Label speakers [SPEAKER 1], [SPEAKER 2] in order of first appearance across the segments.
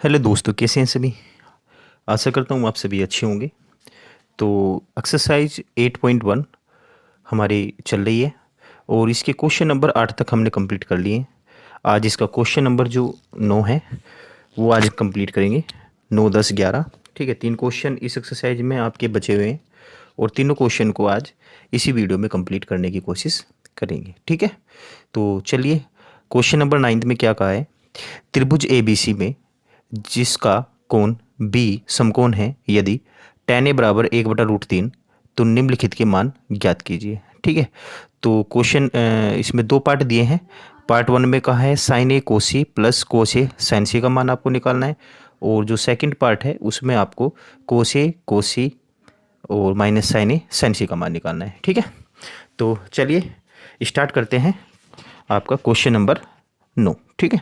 [SPEAKER 1] Hello दोस्तों, कैसे हैं सभी। आशा करता हूँ आप सभी अच्छे होंगे। तो एक्सरसाइज 8.1 हमारी चल रही है और इसके क्वेश्चन नंबर 8 तक हमने कंप्लीट कर लिए हैं। आज इसका क्वेश्चन नंबर जो 9 है वो आज कंप्लीट करेंगे। 9, 10, 11, ठीक है। 3 क्वेश्चन इस एक्सरसाइज में आपके बचे हुए हैं और तीनों क्वेश्चन को आज इसी वीडियो में कंप्लीट करने की कोशिश करेंगे, ठीक है। तो चलिए, क्वेश्चन नंबर 9 में क्या कहा है। त्रिभुज ABC में जिसका कोण बी समकोण है, यदि tan A बराबर 1/√3 तो निम्नलिखित के मान ज्ञात कीजिए, ठीक है। तो क्वेश्चन इसमें 2 पार्ट दिए हैं। पार्ट 1 में कहा है sin A cos C plus cos A sin C का मान आपको निकालना है, और जो सेकंड पार्ट है उसमें आपको cos A cos C और minus sin A sin C का मान निकालना है, ठीक है। तो चलिए स्टार्ट करते हैं आपका क्वेश्चन नंबर 9, ठीक है।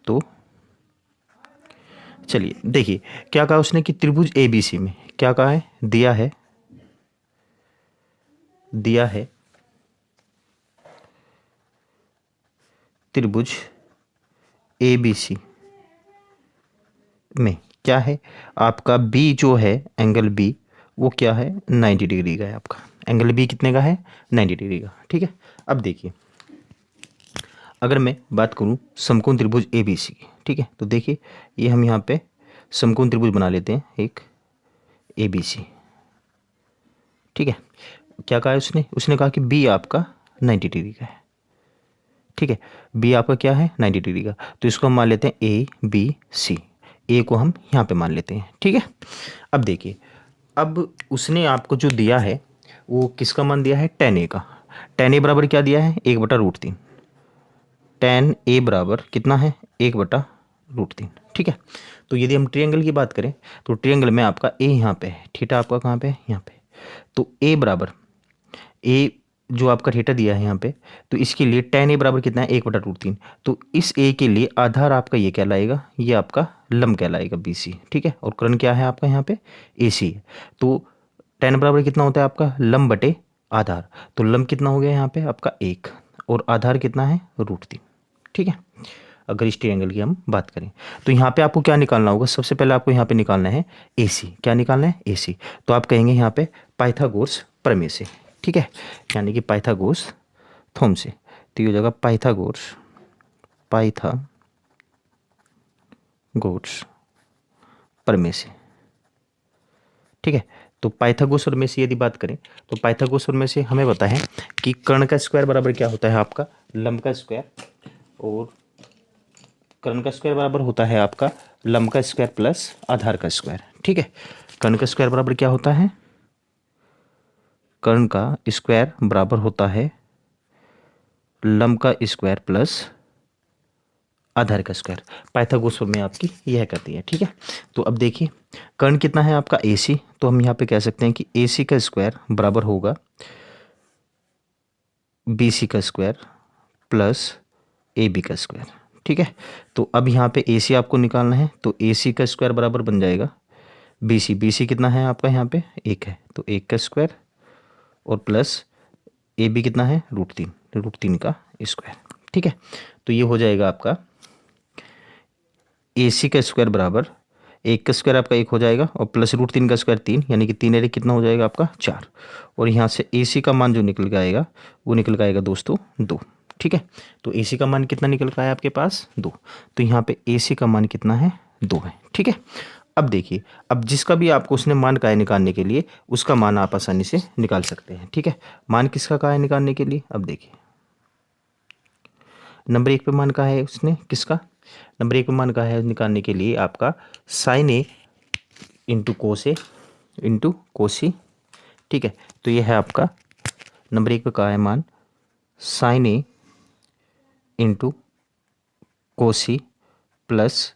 [SPEAKER 1] तो चलिए देखिए क्या कहा उसने कि त्रिभुज ABC में क्या कहा है, दिया है त्रिभुज ABC में क्या है आपका B जो है एंगल B वो क्या है 90 डिग्री का है। आपका एंगल B कितने का है 90 डिग्री का, ठीक है। अब देखिए अगर मैं बात करूं समकोण त्रिभुज ABC की, ठीक है, तो देखिए ये हम यहाँ पे समकोण त्रिभुज बना लेते हैं एक ABC, ठीक है। क्या कहा है उसने कहा कि B आपका 90 डिग्री का है, ठीक है। B आपका क्या है 90 डिग्री का, तो इसको हम मान लेते हैं ABC। A को हम यहाँ पे मान लेते हैं, ठीक है। अब देखिए अब उसने आपको जो दिया है वो किसका मान दिया है tan A का। tan A बराबर क्या दिया है 1/√3। tan A बराबर कितना है 1/√3, ठीक है। तो यदि हम ट्रायंगल की बात करें तो ट्रायंगल में आपका A यहाँ पे है, थीटा आपका कहाँ पे है यहाँ पे। तो A बराबर A जो आपका थीटा दिया है यहाँ पे, तो इसके लिए tan A बराबर कितना है 1/√3। तो इस A के लिए आधार आपका ये कहलाएगा, ये आपका लंब कहलाएगा BC, ठीक है। और कर्ण क्या है आपका यहाँ पे AC है। तो tan बराबर कितना होता है आपका लंब बटे आधार। तो लंब कितना हो गया यहाँ पे आपका 1 और आधार कितना है √3, ठीक है। अगर इस ट्रायंगल की हम बात करें तो यहाँ पे आपको क्या निकालना होगा, सबसे पहले आपको यहाँ पे निकालना है AC। क्या निकालना है AC। तो आप कहेंगे यहाँ पे पाइथागोरस प्रमेय से, ठीक है, यानी कि पाइथागोरस थ्योरम से। तो ये हो जाएगा पाइथागोरस प्रमेय से, ठीक है। तो पाइथागोरस प्रमेय से यदि बात करें तो पाइथागोरस प्रमेय से हमें पता है कि कर्ण का स्क्वायर बराबर क्या होता है आपका लंब का स्क्वायर, और कर्ण का स्क्वायर बराबर होता है आपका लंब का स्क्वायर प्लस आधार का स्क्वायर, ठीक है। कर्ण का स्क्वायर बराबर क्या होता है, कर्ण का स्क्वायर बराबर होता है लंब का स्क्वायर प्लस आधार का स्क्वायर। पाइथागोरस में आपकी यह करती है, ठीक है। तो अब देखिए कर्ण कितना है आपका AC, तो हम यहाँ पे कह सकते हैं कि AC का स्क्वायर बराबर होगा BC का स्क्वायर प्लस AB का स्क्वायर, ठीक है। तो अब यहाँ पे AC आपको निकालना है, तो AC का स्क्वायर बराबर बन जाएगा BC कितना है आपका यहाँ पे 1 है, तो 1 का स्क्वायर और प्लस AB कितना है √3 का स्क्वायर, ठीक है। तो ये हो जाएगा आपका AC का स्क्वायर बराबर 1 का स्क्वायर आपका 1 हो जाएगा और प्लस √3 का स्क्वायर 3, यानी कि 3 कितना हो जाएगा आपका 4। और यहाँ से AC का मान जो निकल के आएगा वो निकल के आएगा दोस्तों 2, ठीक है। तो AC का मान कितना निकल का है आपके पास 2। तो यहाँ पे AC का मान कितना है 2 है, ठीक है। अब देखिए अब जिसका भी आपको उसने मान का है निकालने के लिए उसका मान आप आसानी से निकाल सकते हैं, ठीक है। मान किसका का है निकालने के लिए, अब देखिए नंबर 1 पे मान का है उसने किसका, नंबर 1 पे मान का है निकालने के लिए आपका sin A into cos C, ठीक है। तो ये है आपका नंबर 1 पे का है मान sin A into cos C plus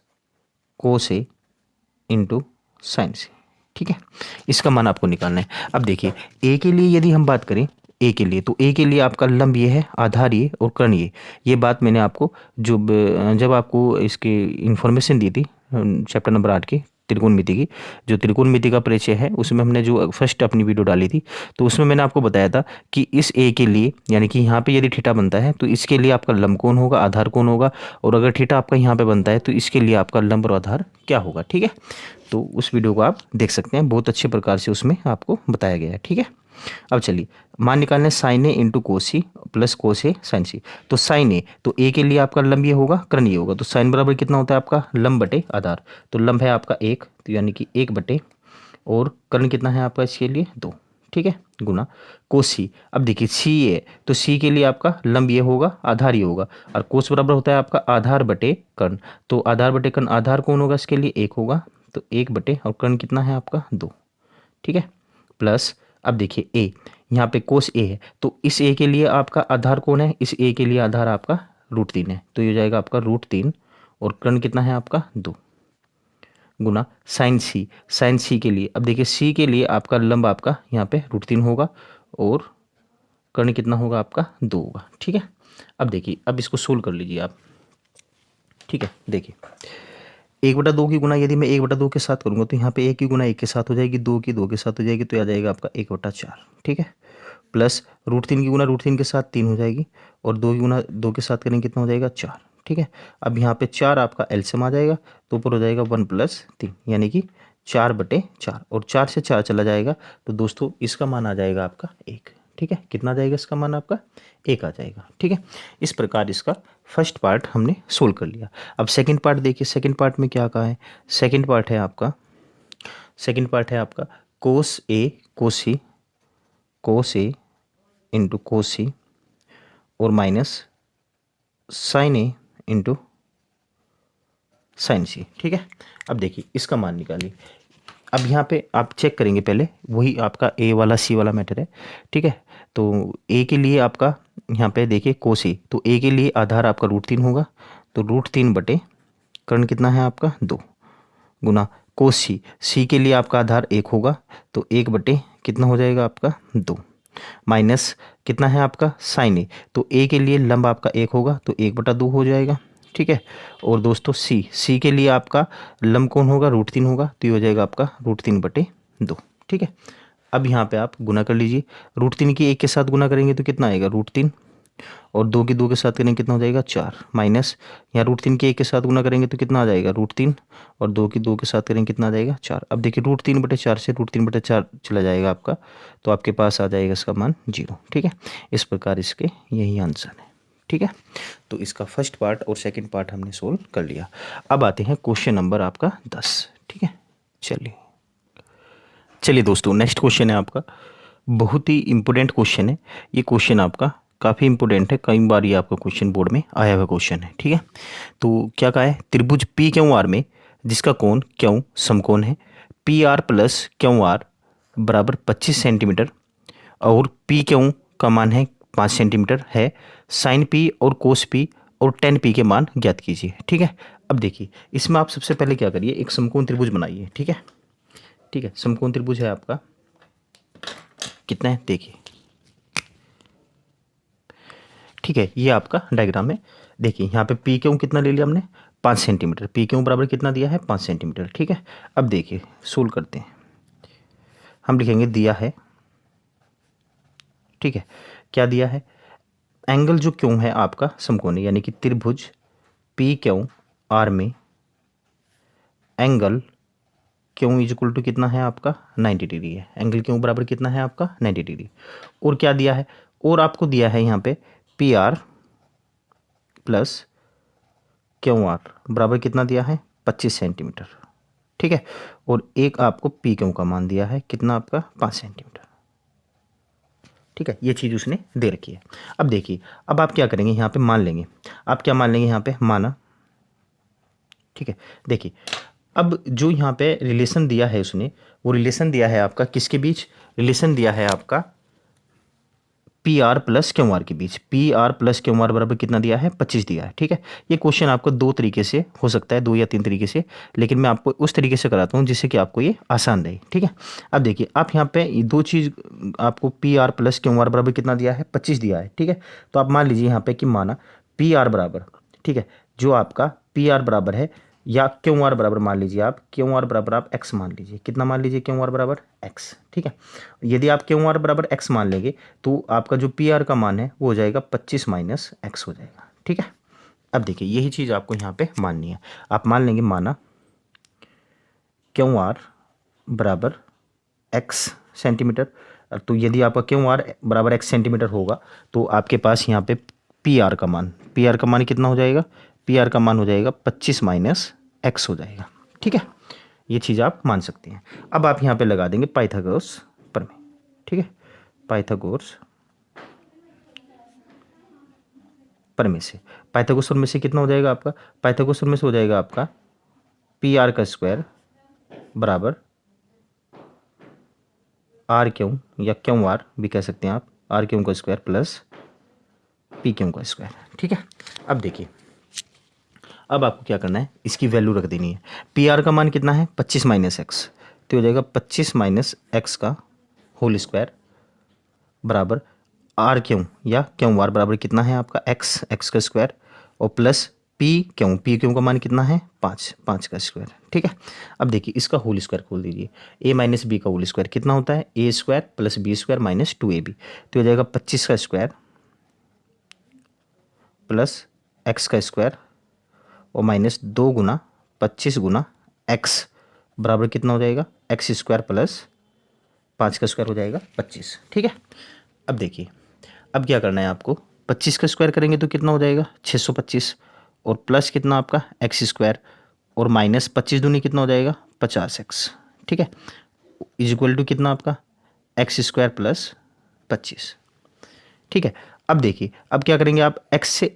[SPEAKER 1] cos A into sine C, ठीक है। इसका मान आपको निकालना है। अब देखिए A के लिए यदि हम बात करें A के लिए, तो A के लिए आपका लंब ये है, आधार ये और कर्ण ये बात मैंने आपको जब आपको इसकी इन्फॉर्मेशन दी थी चैप्टर नंबर 8 की त्रिकोणमिति की। जो त्रिकोणमिति का परिचय है उसमें हमने जो फर्स्ट अपनी वीडियो डाली थी तो उसमें मैंने आपको बताया था कि इस ए के लिए यानी कि यहाँ पे यदि थीटा बनता है तो इसके लिए आपका लंब कोण होगा, आधार कोण होगा, और अगर थीटा आपका यहाँ पे बनता है तो इसके लिए आपका लंब और आधार क्या होगा। ठीक है, तो उस वीडियो को आप देख सकते हैं, बहुत अच्छे प्रकार से उसमें आपको बताया गया है। ठीक है, अब चलिए मान निकालने साइन ए इंटू कोसी प्लस कोस ए साइन सी। तो साइन ए तो ए के लिए आपका लंब ये होगा, कर्ण ये होगा, तो साइन बराबर कितना होता है आपका लंब बटे आधार। तो लंब है आपका 1, तो यानी कि 1 बटे, और कर्ण कितना है आपका इसके लिए 2। ठीक है, गुना कोसी। अब देखिए सी ए, तो सी के लिए आपका लंब ये होगा, आधार ये होगा, और कोस बराबर होता है आपका आधार बटे कर्ण। तो आधार बटे कर्ण, आधार कौन होगा इसके लिए 1 होगा, तो 1 बटे, और कर्ण कितना है आपका 2। ठीक है, प्लस अब देखिए ए, यहाँ पे कोस ए है, तो इस ए के लिए आपका आधार कौन है, इस ए के लिए आधार आपका √3 है, तो ये हो जाएगा आपका √3, और कर्ण कितना है आपका 2, गुना साइन सी। साइन सी के लिए, अब देखिए सी के लिए आपका लंब आपका यहाँ पे √3 होगा, और कर्ण कितना होगा आपका 2 होगा। ठीक है, अब देखिए, अब इसको सोल्व कर लीजिए आप। ठीक है, देखिए 1/2 की गुना यदि मैं 1/2 के साथ करूँगा तो यहाँ पे 1 की गुना 1 के साथ हो जाएगी, 2 की 2 के साथ हो जाएगी, तो आ जाएगा आपका 1/4। ठीक है, प्लस √3 की गुना √3 के साथ 3 हो जाएगी, और 2 की गुना 2 के साथ करेंगे कितना हो जाएगा 4। ठीक है, अब यहाँ पे 4 आपका एलसीएम आ जाएगा, तो ऊपर हो जाएगा 1 + 3 यानी कि 4/4, और 4 से 4 चला जाएगा, तो दोस्तों इसका मान आ जाएगा आपका 1। ठीक है, कितना आ जाएगा इसका मान आपका 1 आ जाएगा। ठीक है, इस प्रकार इसका फर्स्ट पार्ट हमने सोल्व कर लिया। अब सेकंड पार्ट देखिए, सेकंड पार्ट में क्या कहा है, सेकंड पार्ट है आपका कोस ए इंटू कोसी और माइनस साइन ए इंटू साइन सी। ठीक है, अब देखिए इसका मान निकालिए। अब यहाँ पे आप चेक करेंगे, पहले वही आपका ए वाला सी वाला मैटर है। ठीक है, तो ए के लिए आपका यहाँ पे देखिए कोसी, तो ए के लिए आधार आपका √3 होगा, तो √3 बटे कर्ण कितना है आपका 2, गुना कोसी। सी के लिए आपका आधार 1 होगा, तो 1 बटे कितना हो जाएगा आपका 2, माइनस कितना है आपका साइन ए, तो ए के लिए लंब आपका 1 होगा, तो 1/2 हो जाएगा। ठीक है, और दोस्तों सी के लिए आपका लंब कौन होगा, √3 होगा, तो ये हो जाएगा आपका √3/2। ठीक है, अब यहाँ पे आप गुना कर लीजिए, √3 की 1 के साथ गुना करेंगे तो कितना आएगा √3, और 2 की 2 के साथ करेंगे कितना हो जाएगा 4, माइनस यहाँ √3 के 1 के साथ गुना करेंगे तो कितना आ जाएगा √3, और 2 की 2 के साथ करेंगे कितना आ जाएगा 4। अब देखिए √3/4 से √3/4 चला जाएगा आपका, तो आपके पास आ जाएगा इसका मान 0। ठीक है, इस प्रकार इसके यही आंसर है। ठीक है, तो इसका फर्स्ट पार्ट और सेकंड पार्ट हमने सोल्व कर लिया। अब आते हैं क्वेश्चन नंबर आपका 10। ठीक है, चलिए दोस्तों, नेक्स्ट क्वेश्चन है आपका, बहुत ही इंपॉर्टेंट क्वेश्चन है। ये क्वेश्चन आपका काफ़ी इंपॉर्टेंट है, कई बार ये आपका क्वेश्चन बोर्ड में आया हुआ क्वेश्चन है। ठीक है, तो क्या कहा है, त्रिभुज पी क्यू आर में जिसका कोण क्यू समकोण है, PR + QR बराबर 25 सेंटीमीटर, और पी क्यू का मान है 5 सेंटीमीटर है, साइन पी और कोस पी और टेन पी के मान ज्ञात कीजिए। ठीक है, अब देखिए इसमें आप सबसे पहले क्या करिए, एक समकोण त्रिभुज बनाइए। ठीक है, समकोण त्रिभुज है आपका, कितना है देखिए। ठीक है, ये आपका डायग्राम है। देखिए यहाँ पे पी क्यू कितना ले लिया हमने 5 सेंटीमीटर, पी क्यू बराबर कितना दिया है 5 सेंटीमीटर। ठीक है, अब देखिए सोल्व करते हैं, हम लिखेंगे दिया है। ठीक है, क्या दिया है, एंगल जो क्यों है आपका समकोणी, यानी कि त्रिभुज PQR में एंगल क्यों इक्वल टू कितना है आपका 90 डिग्री है। एंगल क्यों बराबर कितना है आपका 90 डिग्री। और क्या दिया है, और आपको दिया है यहाँ पे PR + QR बराबर कितना दिया है 25 सेंटीमीटर। ठीक है, और एक आपको PQ का मान दिया है कितना आपका 5 सेंटीमीटर। ठीक है, ये चीज़ उसने दे रखी है। अब देखिए, अब आप क्या करेंगे, यहाँ पे मान लेंगे, आप क्या मान लेंगे यहाँ पे माना। ठीक है, देखिए अब जो यहाँ पे रिलेशन दिया है उसने, वो रिलेशन दिया है आपका किसके बीच, रिलेशन दिया है आपका PR + QR के बीच। PR + QR बराबर कितना दिया है 25 दिया है। ठीक है, ये क्वेश्चन आपको 2 तरीके से हो सकता है, 2 या 3 तरीके से, लेकिन मैं आपको उस तरीके से कराता हूँ जिससे कि आपको ये आसान रहे। ठीक है, अब देखिए आप यहाँ पे 2 चीज़ आपको PR + QR बराबर कितना दिया है 25 दिया है। ठीक है, तो आप मान लीजिए यहाँ पे कि माना PR बराबर, ठीक है, जो आपका PR बराबर है या क्यू आर बराबर मान लीजिए आप, क्यू आर बराबर आप एक्स मान लीजिए, कितना मान लीजिए, क्यू आर बराबर एक्स, ठीक है। यदि आप क्यू आर बराबर एक्स मान लेंगे तो आपका जो पी आर का मान है वो हो जाएगा 25 माइनस एक्स हो जाएगा, ठीक है। अब देखिए यही चीज़ आपको यहाँ पे माननी है। आप मान लेंगे, माना क्यू आर बराबर एक्स सेंटीमीटर, तो यदि आपका क्यू आर बराबर एक्स सेंटीमीटर होगा तो आपके पास यहाँ पे पी आर का मान कितना हो जाएगा, पी आर का मान हो जाएगा 25 माइनस एक्स हो जाएगा, ठीक है। ये चीज़ आप मान सकते हैं। अब आप यहाँ पे लगा देंगे पाइथागोरस प्रमेय, ठीक है, पाइथागोरस प्रमेय से। पाइथागोरस प्रमेय से कितना हो जाएगा आपका, पाइथागोरस प्रमेय से हो जाएगा आपका पी आर का स्क्वायर बराबर आर क्यू, या क्यू आर भी कह सकते हैं आप, आर क्यू का स्क्वायर प्लस पी क्यू का स्क्वायर, ठीक है। अब देखिए, अब आपको क्या करना है, इसकी वैल्यू रख देनी है। पी आर का मान कितना है, 25 माइनस एक्स, तो हो जाएगा 25 माइनस एक्स का होल स्क्वायर बराबर आर क्यू, या क्यू आर बराबर कितना है आपका एक्स का स्क्वायर, और प्लस पी क्यू का मान कितना है 5 का स्क्वायर, ठीक है। अब देखिए इसका होल स्क्वायर खोल दीजिए, ए माइनस बी का होल स्क्वायर कितना होता है, A square plus B square minus 2ab, तो हो जाएगा 25 का स्क्वायर प्लस एक्स का स्क्वायर और माइनस 2 गुना 25 गुना एक्स बराबर कितना हो जाएगा, एक्स स्क्वायर प्लस 5 का स्क्वायर हो जाएगा 25, ठीक है। अब देखिए, अब क्या करना है आपको, 25 का स्क्वायर करेंगे तो कितना हो जाएगा 625, और प्लस कितना आपका एक्स स्क्वायर, और माइनस 25 दूनी कितना हो जाएगा 50x, ठीक है, इज इक्वल टू कितना आपका एक्स स्क्वायर प्लस 25, ठीक है। अब देखिए, अब क्या करेंगे आप, एक्स से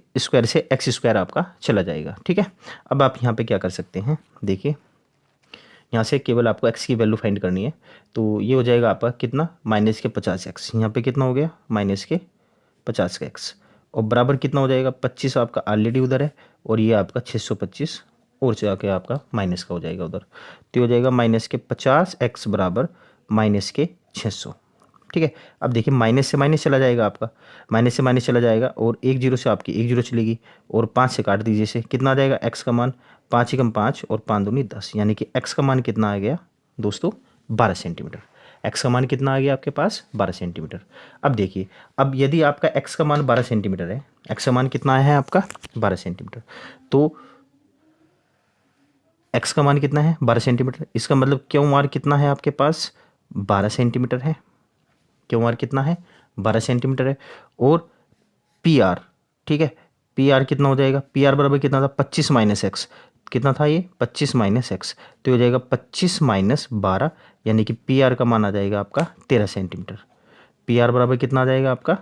[SPEAKER 1] एक्स स्क्वायर आपका चला जाएगा, ठीक है। अब आप यहाँ पे क्या कर सकते हैं, देखिए यहाँ से केवल आपको x की वैल्यू फाइंड करनी है, तो ये हो जाएगा आपका कितना, माइनस के 50x, यहाँ पे कितना हो गया माइनस के 50 का x, और बराबर कितना हो जाएगा 25 आपका ऑलरेडी उधर है, और ये आपका 625 और जाके आपका माइनस का हो जाएगा उधर, तो हो जाएगा माइनस के 50x बराबर माइनस के 600, ठीक है। अब देखिए माइनस से माइनस चला जाएगा आपका, माइनस से माइनस चला जाएगा, और एक जीरो से आपकी एक जीरो चलेगी, और 5 से काट दीजिए से, कितना आ जाएगा एक्स का मान, 5 एकम 5 और 5 दूनी 10, यानी कि एक्स का मान कितना आ गया दोस्तों 12 सेंटीमीटर। एक्स का मान कितना आ गया आपके पास 12 सेंटीमीटर। अब देखिए, अब यदि आपका एक्स का मान 12 सेंटीमीटर है, एक्स का मान कितना है आपका 12 सेंटीमीटर, तो एक्स का मान कितना है 12 सेंटीमीटर, इसका मतलब क्यू आर कितना है आपके पास 12 सेंटीमीटर है, क्यू आर कितना है 12 सेंटीमीटर है, और पी आर, ठीक है, पी आर कितना हो जाएगा, पी आर बराबर कितना था 25 माइनस एक्स, कितना था ये 25 माइनस एक्स, तो हो जाएगा 25 माइनस 12, यानी कि पी आर का मान आ जाएगा आपका 13 सेंटीमीटर। पी आर बराबर कितना आ जाएगा आपका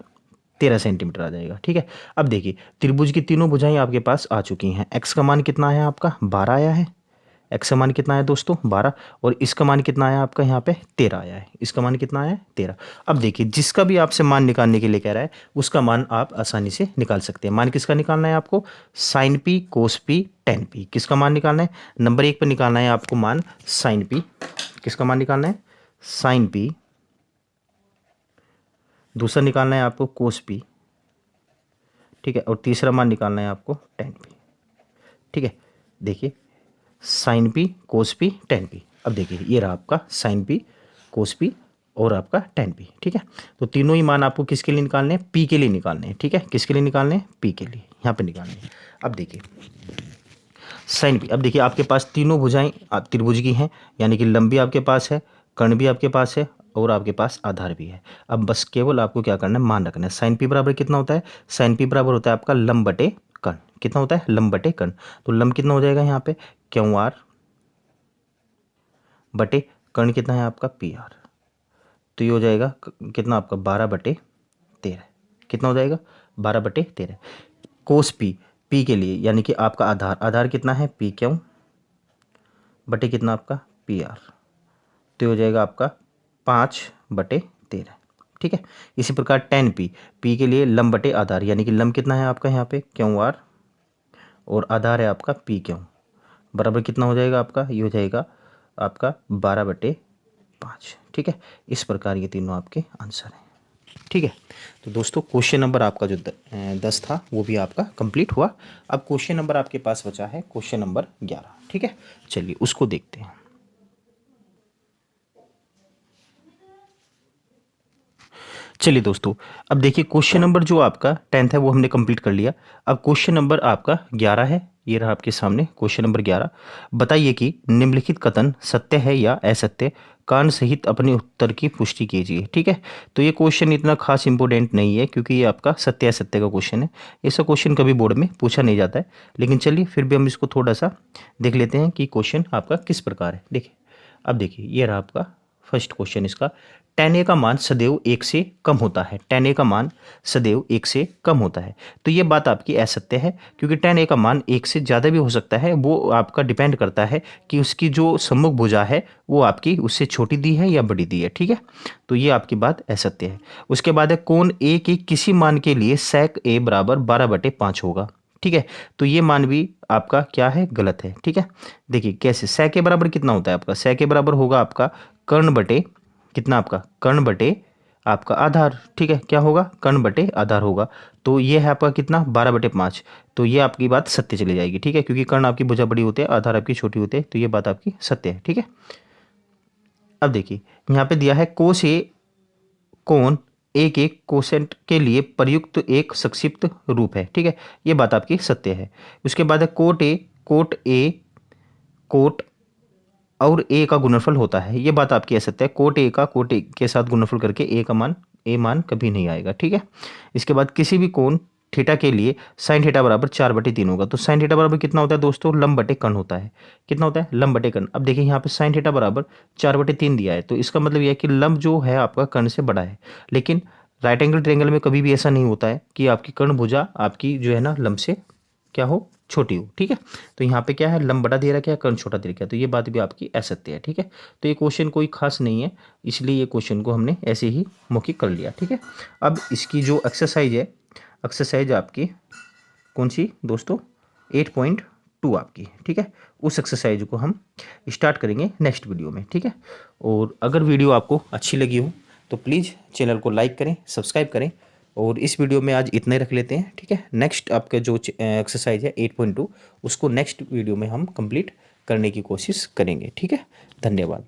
[SPEAKER 1] 13 सेंटीमीटर आ जाएगा, ठीक है। अब देखिए त्रिभुज की तीनों भुजाएं आपके पास आ चुकी हैं। एक्स का मान कितना है आपका 12 आया है, एक्स का मान कितना है दोस्तों 12, और इसका मान कितना आया आपका यहाँ पे 13 आया है, इसका मान कितना आया है 13। अब देखिए जिसका भी आपसे मान निकालने के लिए कह रहा है उसका मान आप आसानी से निकाल सकते हैं। मान किसका निकालना है आपको, साइन पी, कोस पी, टेन पी, किसका मान निकालना है, नंबर 1 पर निकालना है आपको मान साइन पी, किसका मान निकालना है साइन पी, दूसरा निकालना है आपको कोस पी, ठीक है, और तीसरा मान निकालना है आपको टेन पी, ठीक है। देखिए साइन पी, कोस पी, टेन पी। अब देखिए ये रहा आपका साइन पी, कोस पी और आपका टेन पी, ठीक है। तो तीनों ही मान आपको किसके लिए निकालने हैं, पी के लिए निकालने हैं, ठीक है, किसके लिए निकालने हैं, पी के लिए, यहाँ पे निकालने हैं। अब देखिए साइन पी, अब देखिए आपके पास तीनों भुजाएं त्रिभुज की हैं, यानी कि लंबी आपके पास है, कर्ण भी आपके पास है, और आपके पास आधार भी है। अब बस केवल आपको क्या करना है, मान रखना है। साइन पी बराबर कितना होता है, साइन पी बराबर होता है आपका लंब बटे कर्ण, कितना होता है लंब बटे कर्ण, तो लंब कितना हो जाएगा यहाँ पे क्यू आर बटे कर्ण कितना है आपका पी आर, तो ये हो जाएगा कितना आपका 12/13, कितना हो जाएगा 12/13। कोस पी, पी के लिए यानी कि आपका आधार, आधार कितना है पी क्यू बटे कितना आपका पी आर, तो ये हो जाएगा आपका 5/13, ठीक है। इसी प्रकार टेन पी, पी के लिए लंब बटे आधार, यानी कि लंब कितना है आपका यहाँ पे क्यू आर, और आधार है आपका पी क्यू, बराबर कितना हो जाएगा आपका, ये हो जाएगा आपका 12/5, ठीक है। इस प्रकार ये तीनों आपके आंसर हैं। ठीक है। तो दोस्तों क्वेश्चन नंबर आपका जो 10 था वो भी आपका कंप्लीट हुआ। अब क्वेश्चन नंबर आपके पास बचा है क्वेश्चन नंबर 11। ठीक है, चलिए उसको देखते हैं। चलिए दोस्तों, अब देखिए क्वेश्चन नंबर जो आपका 10th है वो हमने कंप्लीट कर लिया। अब क्वेश्चन नंबर आपका 11 है, ये रहा आपके सामने क्वेश्चन नंबर 11। बताइए कि निम्नलिखित कथन सत्य है या असत्य, कान सहित अपने उत्तर की पुष्टि कीजिए। ठीक है, तो ये क्वेश्चन इतना खास इंपॉर्टेंट नहीं है क्योंकि ये आपका सत्य असत्य का क्वेश्चन है। ऐसा क्वेश्चन कभी बोर्ड में पूछा नहीं जाता है, लेकिन चलिए फिर भी हम इसको थोड़ा सा देख लेते हैं कि क्वेश्चन आपका किस प्रकार है। देखिए, अब देखिए ये रहा आपका फर्स्ट क्वेश्चन इसका। tan a का मान सदैव 1 से कम होता है। tan a का मान सदैव 1 से कम होता है। तो ये बात आपकी असत्य है क्योंकि tan a का मान 1 से ज़्यादा भी हो सकता है। वो आपका डिपेंड करता है कि उसकी जो सम्मुख भुजा है वो आपकी उससे छोटी दी है या बड़ी दी है। ठीक है, तो ये आपकी बात असत्य है। उसके बाद है कोण a के किसी मान के लिए sec a बराबर 12/5 होगा। ठीक है, तो ये मान भी आपका क्या है, गलत है। ठीक है, देखिए कैसे, sec a बराबर कितना होता है आपका, sec a बराबर होगा आपका कर्ण बटे कितना, आपका कर्ण बटे आपका आधार। ठीक है, क्या होगा, कर्ण बटे आधार होगा। तो ये है आपका कितना, 12/5। तो ये आपकी बात सत्य चली जाएगी। ठीक है, क्योंकि कर्ण आपकी भुजा बड़ी होती है, आधार आपकी छोटी होती है, तो ये बात आपकी सत्य है। ठीक है, अब देखिए यहाँ पे दिया है कोस ए कोण ए के कोसेंट के लिए प्रयुक्त एक संक्षिप्त रूप है। ठीक है, ये बात आपकी सत्य है। उसके बाद है कोट और ए का गुणनफल होता है। ये बात आपकी असत्य है। कोट ए के साथ गुणनफल करके ए मान कभी नहीं आएगा। ठीक है, इसके बाद किसी भी कोण थीटा के लिए साइन थीटा बराबर 4/3 होगा। तो साइन थीटा बराबर कितना होता है दोस्तों, लंब बटे कर्ण होता है। कितना होता है, लंब बटे कर्ण। अब देखिए यहाँ पे साइन थीटा बराबर 4/3 दिया है, तो इसका मतलब यह है कि लंब जो है आपका कर्ण से बड़ा है। लेकिन राइट एंगल ट्रायंगल में कभी भी ऐसा नहीं होता है कि आपकी कर्ण भुजा आपकी जो है ना लंब से क्या हो, छोटी हो। ठीक है, तो यहाँ पे क्या है, लंब बड़ा दे रखा है, कर्ण छोटा दे रखा है, तो ये बात भी आपकी असत्य है। ठीक है, तो ये क्वेश्चन कोई खास नहीं है, इसलिए ये क्वेश्चन को हमने ऐसे ही मौखिक कर लिया। ठीक है, अब इसकी जो एक्सरसाइज है, एक्सरसाइज आपकी कौन सी दोस्तों, 8.2 आपकी। ठीक है, उस एक्सरसाइज को हम स्टार्ट करेंगे नेक्स्ट वीडियो में। ठीक है, और अगर वीडियो आपको अच्छी लगी हो तो प्लीज़ चैनल को लाइक करें, सब्सक्राइब करें, और इस वीडियो में आज इतना ही रख लेते हैं। ठीक है, नेक्स्ट आपका जो एक्सरसाइज है 8.2 उसको नेक्स्ट वीडियो में हम कंप्लीट करने की कोशिश करेंगे। ठीक है, धन्यवाद।